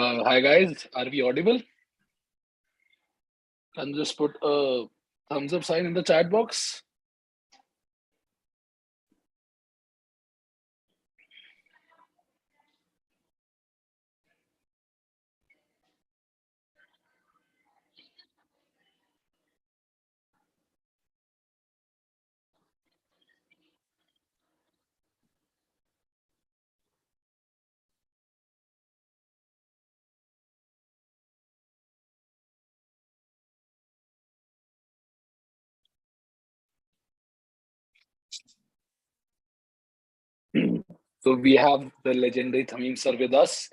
Hi guys, are we audible? Can just put a thumbs up sign in the chat box. So we have the legendary Thameem sir with us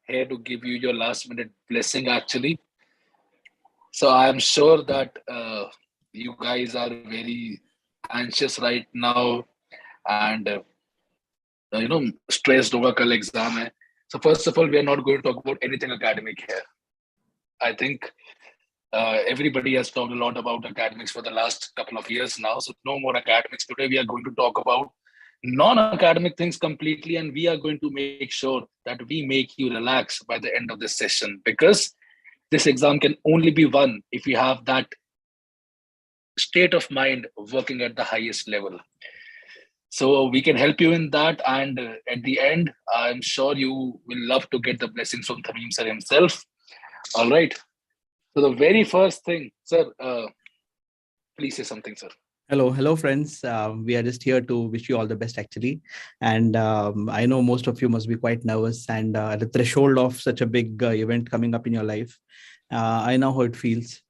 here to give you your last minute blessing actually. So I'm sure that you guys are very anxious right now and stressed over kal exam hai. So first of all, we are not going to talk about anything academic here. I think everybody has talked a lot about academics for the last couple of years now. So no more academics. Today we are going to talk about non-academic things completely, and we are going to make sure that we make you relax by the end of this session, because this exam can only be won if you have that state of mind working at the highest level. So we can help you in that, and at the end, I'm sure you will love to get the blessings from Thameem sir himself. All right. So the very first thing, sir, please say something, sir. Hello, friends. We are just here to wish you all the best, actually. And I know most of you must be quite nervous and at the threshold of such a big event coming up in your life. I know how it feels,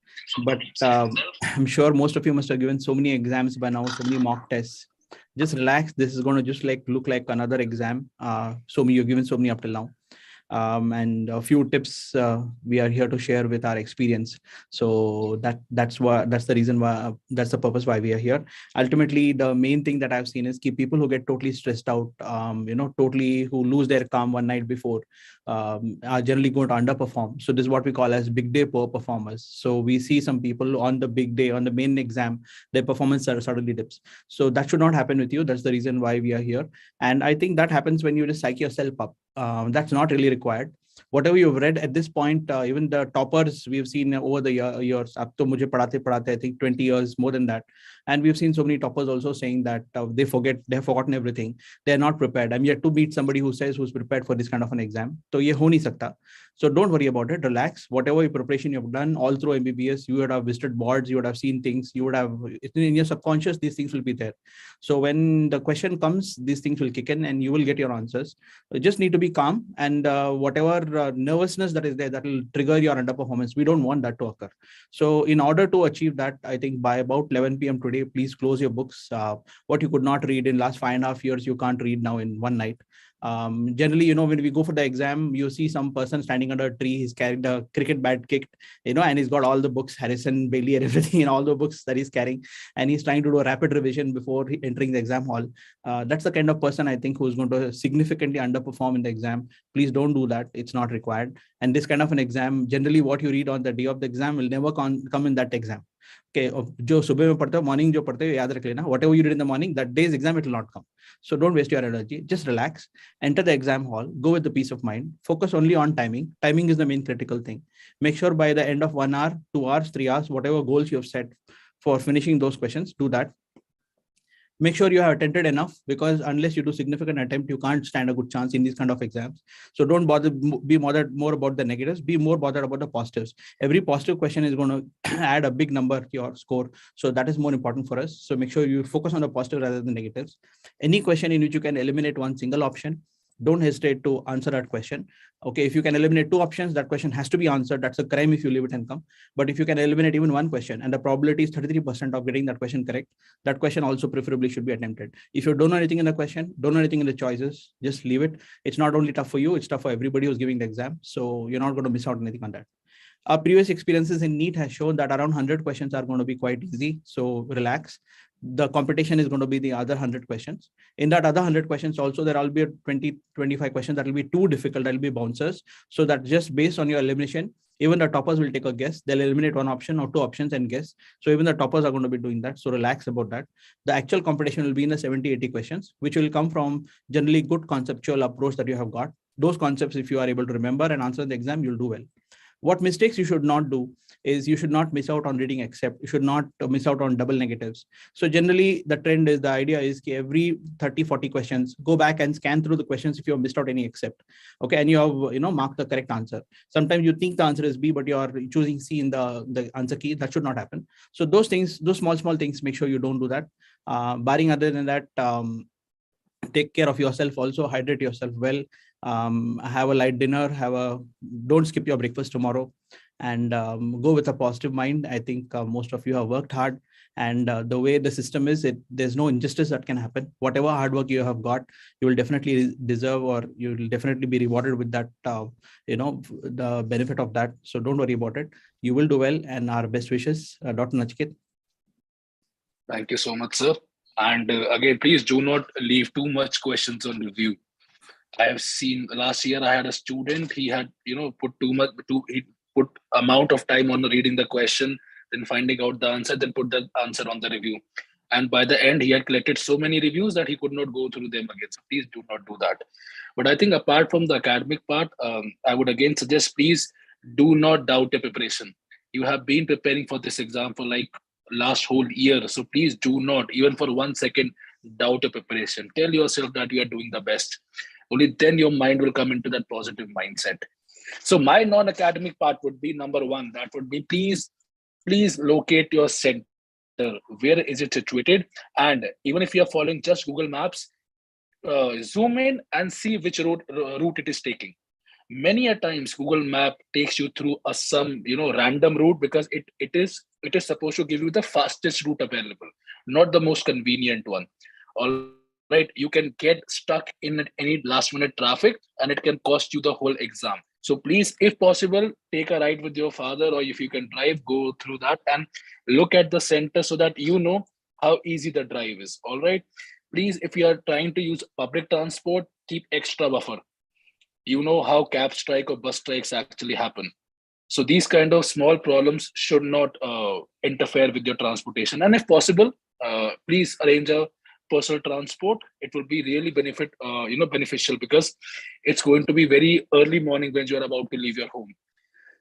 but I'm sure most of you must have given so many exams by now, so many mock tests. Just relax. This is going to just look like another exam. You've given so many up till now. And a few tips we are here to share with our experience. So that's the reason why, that's the purpose why we are here. Ultimately, the main thing that I've seen is people who get totally stressed out, totally who lose their calm one night before, are generally going to underperform. So this is what we call as big day poor performers. So we see some people on the big day, on the main exam, their performance suddenly dips. So that should not happen with you. That's the reason why we are here. And I think that happens when you just psych yourself up. That's not really required. Whatever you've read at this point, even the toppers we've seen over the years, up to mujhe padhate, I think 20 years, more than that. And we've seen so many toppers also saying that they've forgotten everything. They're not prepared. I'm yet to meet somebody who's prepared for this kind of an exam. So ye ho nahi sakta. So don't worry about it. Relax. Whatever preparation you've done all through MBBS, you would have visited boards, you would have seen things, you would have, in your subconscious, these things will be there. So when the question comes, these things will kick in and you will get your answers. You just need to be calm, and whatever nervousness that is there, that will trigger your underperformance. We don't want that to occur. So in order to achieve that, I think by about 11 p.m. today, please close your books. What you could not read in last 5.5 years, you can't read now in one night. Generally, when we go for the exam, you see some person standing under a tree, he's carrying the cricket bat kicked, and he's got all the books, Harrison, Bailey, and everything, and all the books that he's carrying, and he's trying to do a rapid revision before entering the exam hall. That's the kind of person, I think, who's going to significantly underperform in the exam. Please don't do that. It's not required. And this kind of an exam, generally what you read on the day of the exam will never come in that exam. Okay, jo subah mein padhte ho, morning jo padhte ho, yaad rakh lena, whatever you did in the morning, that day's exam, it will not come. So don't waste your energy. Just relax, enter the exam hall, go with the peace of mind, focus only on timing. Timing is the main critical thing. Make sure by the end of 1 hour, 2 hours, 3 hours, whatever goals you have set for finishing those questions, do that. Make sure you have attempted enough, because unless you do significant attempt, you can't stand a good chance in these kind of exams. So don't be bothered more about the negatives, be more bothered about the positives. Every positive question is going to add a big number to your score. So that is more important for us. So make sure you focus on the positive rather than negatives. Any question in which you can eliminate one single option, don't hesitate to answer that question. Okay, if you can eliminate 2 options, that question has to be answered. That's a crime if you leave it and come. But if you can eliminate even one question and the probability is 33% of getting that question correct, that question also preferably should be attempted. If you don't know anything in the question, don't know anything in the choices, just leave it. It's not only tough for you, it's tough for everybody who's giving the exam. So you're not going to miss out on anything on that. Our previous experiences in NEET has shown that around 100 questions are going to be quite easy. So relax. The competition is going to be the other 100 questions. In that other 100 questions also, there will be 20-25 questions that will be too difficult, that will be bouncers. So that just based on your elimination, even the toppers will take a guess. They'll eliminate one option or 2 options and guess. So even the toppers are going to be doing that. So relax about that. The actual competition will be in the 70-80 questions, which will come from generally good conceptual approach that you have got. those concepts, if you are able to remember and answer the exam, you'll do well. What mistakes you should not do is you should not miss out on reading except. You should not miss out on double negatives. So generally the trend is, the idea is every 30-40 questions, go back and scan through the questions if you have missed out any except. Okay, and you have marked the correct answer. Sometimes you think the answer is B, but you are choosing C in the answer key. That should not happen. So those things, those small things, make sure you don't do that. Barring other than that, take care of yourself also, hydrate yourself well, have a light dinner, don't skip your breakfast tomorrow, and go with a positive mind. I think most of you have worked hard, and the way the system is, there's no injustice that can happen. Whatever hard work you have got, you will definitely deserve, or you will definitely be rewarded with that, the benefit of that. So don't worry about it. You will do well, and our best wishes. Dr. Nachiket. Thank you so much, sir. And again, please do not leave too much questions on review. I have seen last year I had a student, he had, put he put amount of time on reading the question, then finding out the answer, then put the answer on the review. And by the end, he had collected so many reviews that he could not go through them again. So please do not do that. But I think apart from the academic part, I would again suggest, please do not doubt your preparation. You have been preparing for this exam for like last whole year. So please do not, even for 1 second, doubt your preparation. Tell yourself that you are doing the best. Only then your mind will come into that positive mindset. So my non-academic part would be number one. That would be, please locate your center. Where is it situated? And even if you are following just Google Maps, zoom in and see which route it is taking. Many a times Google Map takes you through some random route, because it is supposed to give you the fastest route available, not the most convenient one. All right, you can get stuck in any last minute traffic, and it can cost you the whole exam. So please, if possible, take a ride with your father, or if you can drive, go through that and look at the center so that you know how easy the drive is. All right, please, if you are trying to use public transport, keep extra buffer. You know how cab strike or bus strikes actually happen. So these kind of small problems should not interfere with your transportation. And if possible, please arrange a personal transport. It will be really beneficial, because it's going to be very early morning when you're about to leave your home.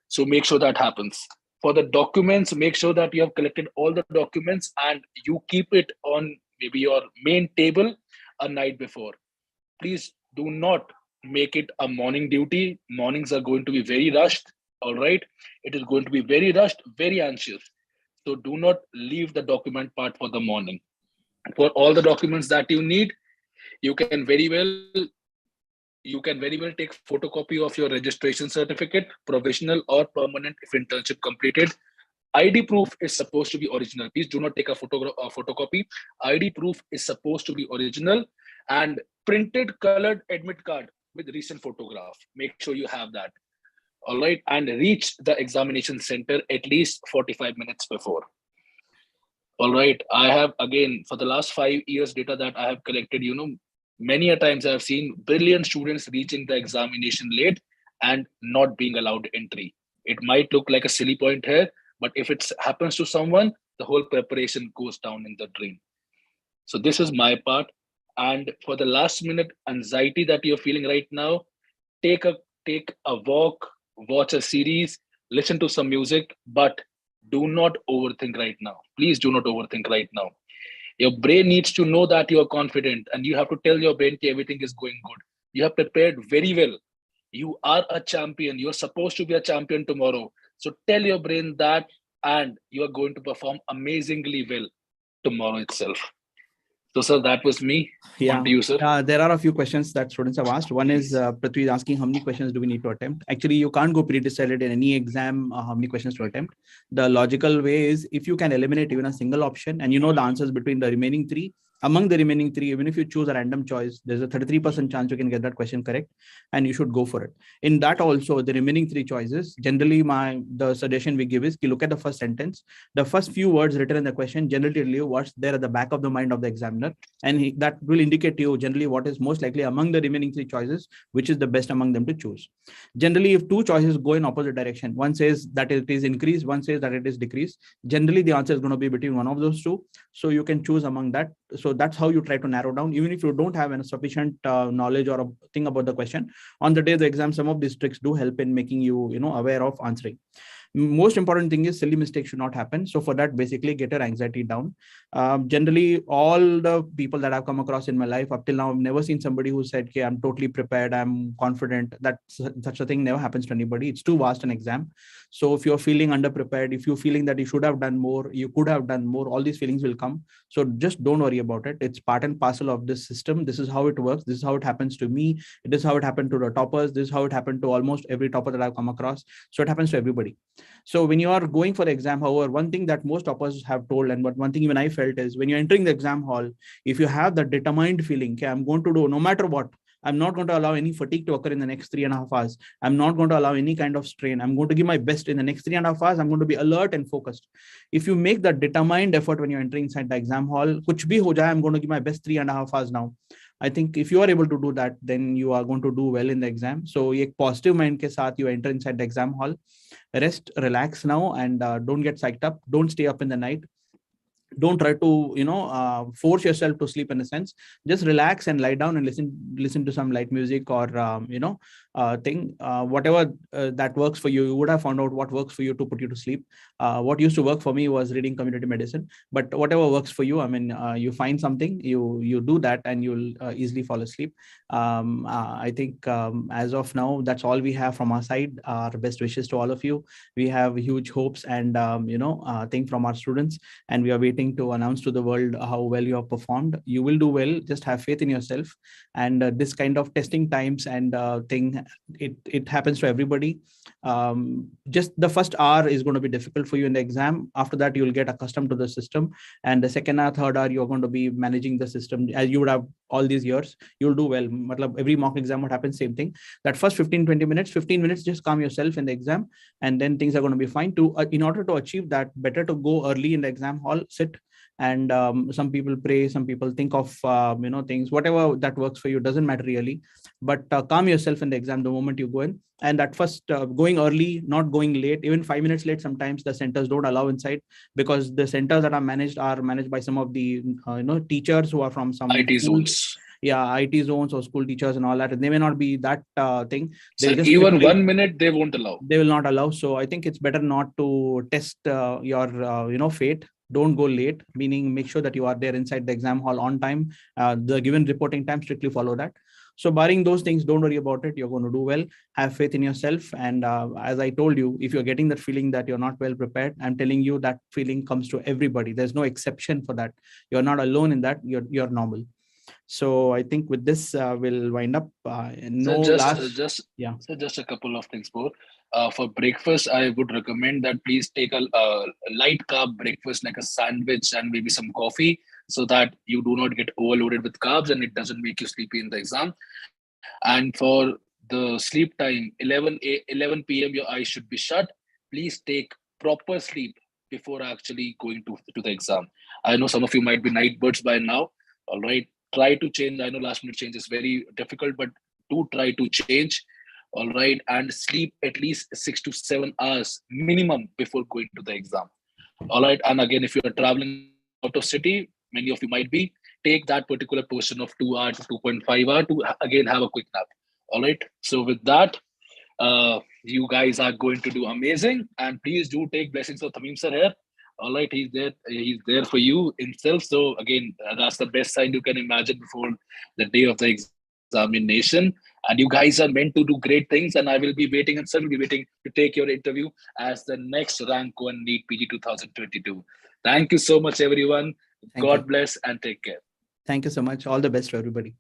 So make sure that happens. For the documents, make sure that you have collected all the documents and you keep it on maybe your main table a night before. Please do not make it a morning duty. Mornings are going to be very rushed. All right, it is going to be very rushed, very anxious. So do not leave the document part for the morning. For all the documents that you need, you can very well take photocopy of your registration certificate, provisional or permanent if internship completed. ID proof is supposed to be original. Please do not take a photocopy. ID proof is supposed to be original, and printed colored admit card with recent photograph. Make sure you have that. All right, and reach the examination center at least 45 minutes before. All right, I have, again, for the last 5 years data that I have collected, many a times I have seen brilliant students reaching the examination late and not being allowed entry. It might look like a silly point here, but if it happens to someone, the whole preparation goes down in the drain. So this is my part. And for the last minute anxiety that you're feeling right now, take a walk, watch a series, listen to some music, but do not overthink right now. Please do not overthink right now. Your brain needs to know that you are confident, and you have to tell your brain that everything is going good. You have prepared very well. You are a champion. You're supposed to be a champion tomorrow. So tell your brain that, and you are going to perform amazingly well tomorrow itself. So, sir, that was me. Yeah. On to you, sir. There are a few questions that students have asked. One is Prithvi is asking, how many questions do we need to attempt? Actually, you can't go pre-decided in any exam how many questions to attempt. The logical way is, if you can eliminate even a single option and you know the answers between the remaining three, among the remaining three, even if you choose a random choice, there's a 33% chance you can get that question correct, and you should go for it. In that also, the remaining three choices, generally the suggestion we give is, look at the first sentence. The first few words written in the question generally tell you what's there at the back of the mind of the examiner, and that will indicate to you generally what is most likely among the remaining three choices, which is the best among them to choose. Generally, if two choices go in opposite direction, one says that it is increased, one says that it is decreased, generally the answer is going to be between one of those two. So you can choose among that. So that's how you try to narrow down, even if you don't have any sufficient knowledge or a thing about the question. On the day of the exam, some of these tricks do help in making you, aware of answering. Most important thing is silly mistakes should not happen. So for that, basically get your anxiety down. Generally, all the people that I've come across in my life up till now, I've never seen somebody who said, okay, I'm totally prepared, I'm confident. That such a thing never happens to anybody. It's too vast an exam. So if you're feeling underprepared, if you're feeling that you should have done more, you could have done more, all these feelings will come. So just don't worry about it. It's part and parcel of this system. This is how it works. This is how it happens to me. It is how it happened to the toppers. This is how it happened to almost every topper that I've come across. So it happens to everybody. So when you are going for the exam, however, one thing that most toppers have told, and one thing even I felt, is when you're entering the exam hall, if you have that determined feeling, okay, I'm going to do no matter what, I'm not going to allow any fatigue to occur in the next 3.5 hours. I'm not going to allow any kind of strain. I'm going to give my best in the next 3.5 hours. I'm going to be alert and focused. If you make that determined effort when you're entering inside the exam hall, kuch bhi ho jaye, I'm going to give my best 3.5 hours now. I think if you are able to do that, then you are going to do well in the exam. So a positive mind ke saath you enter inside the exam hall. Rest, relax now, and don't get psyched up. Don't stay up in the night. Don't try to force yourself to sleep in a sense. Just relax and lie down and listen to some light music or whatever that works for you. You would have found out what works for you to put you to sleep. What used to work for me was reading community medicine, but whatever works for you, I mean, you find something, you do that, and you'll easily fall asleep. I think as of now, that's all we have from our side. Our best wishes to all of you. We have huge hopes and thing from our students, and we are waiting to announce to the world how well you have performed. You will do well. Just have faith in yourself. And this kind of testing times and thing, it happens to everybody. Just the first hour is going to be difficult for you in the exam. After that, you'll get accustomed to the system. And the second hour, third hour, you're going to be managing the system as you would have all these years. You'll do well. Every mock exam would happen, same thing. That first 15 minutes, just calm yourself in the exam, and then things are going to be fine. In order to achieve that, better to go early in the exam hall, sit, and some people pray, some people think of things, whatever that works for you, doesn't matter really. But calm yourself in the exam the moment you go in. And that first going early, not going late, even 5 minutes late, sometimes the centers don't allow inside, because the centers that are managed by some of the teachers who are from some IT schools. zones. Yeah, IT zones or school teachers and all that. And they may not be that thing. So even 1 minute they won't allow. They will not allow. So I think it's better not to test your fate. Don't go late, meaning make sure that you are there inside the exam hall on time. The given reporting time, strictly follow that. So barring those things, don't worry about it. You're going to do well. Have faith in yourself. And as I told you, if you're getting that feeling that you're not well prepared, I'm telling you that feeling comes to everybody. There's no exception for that. You're not alone in that. You're normal. So I think with this, we'll wind up. So just a couple of things more. For breakfast, I would recommend that please take a light carb breakfast, like a sandwich and maybe some coffee, so that you do not get overloaded with carbs and it doesn't make you sleepy in the exam. And for the sleep time, 11 p.m. your eyes should be shut. Please take proper sleep before actually going to the exam. I know some of you might be night birds by now. All right. Try to change. I know last minute change is very difficult, but do try to change. All right. And sleep at least 6 to 7 hours minimum before going to the exam. All right. And again, if you're traveling out of city, many of you might be, take that particular portion of 2 hours to 2.5 hours to again have a quick nap. All right. So with that, you guys are going to do amazing. And please do take blessings of Thameem sir here. All right, he's there for you himself. So again, that's the best sign you can imagine before the day of the examination. And you guys are meant to do great things. And I will be waiting, and sir will be waiting to take your interview as the next rank one NEET PG 2022. Thank you so much, everyone. God bless and take care. Thank you so much. All the best to everybody.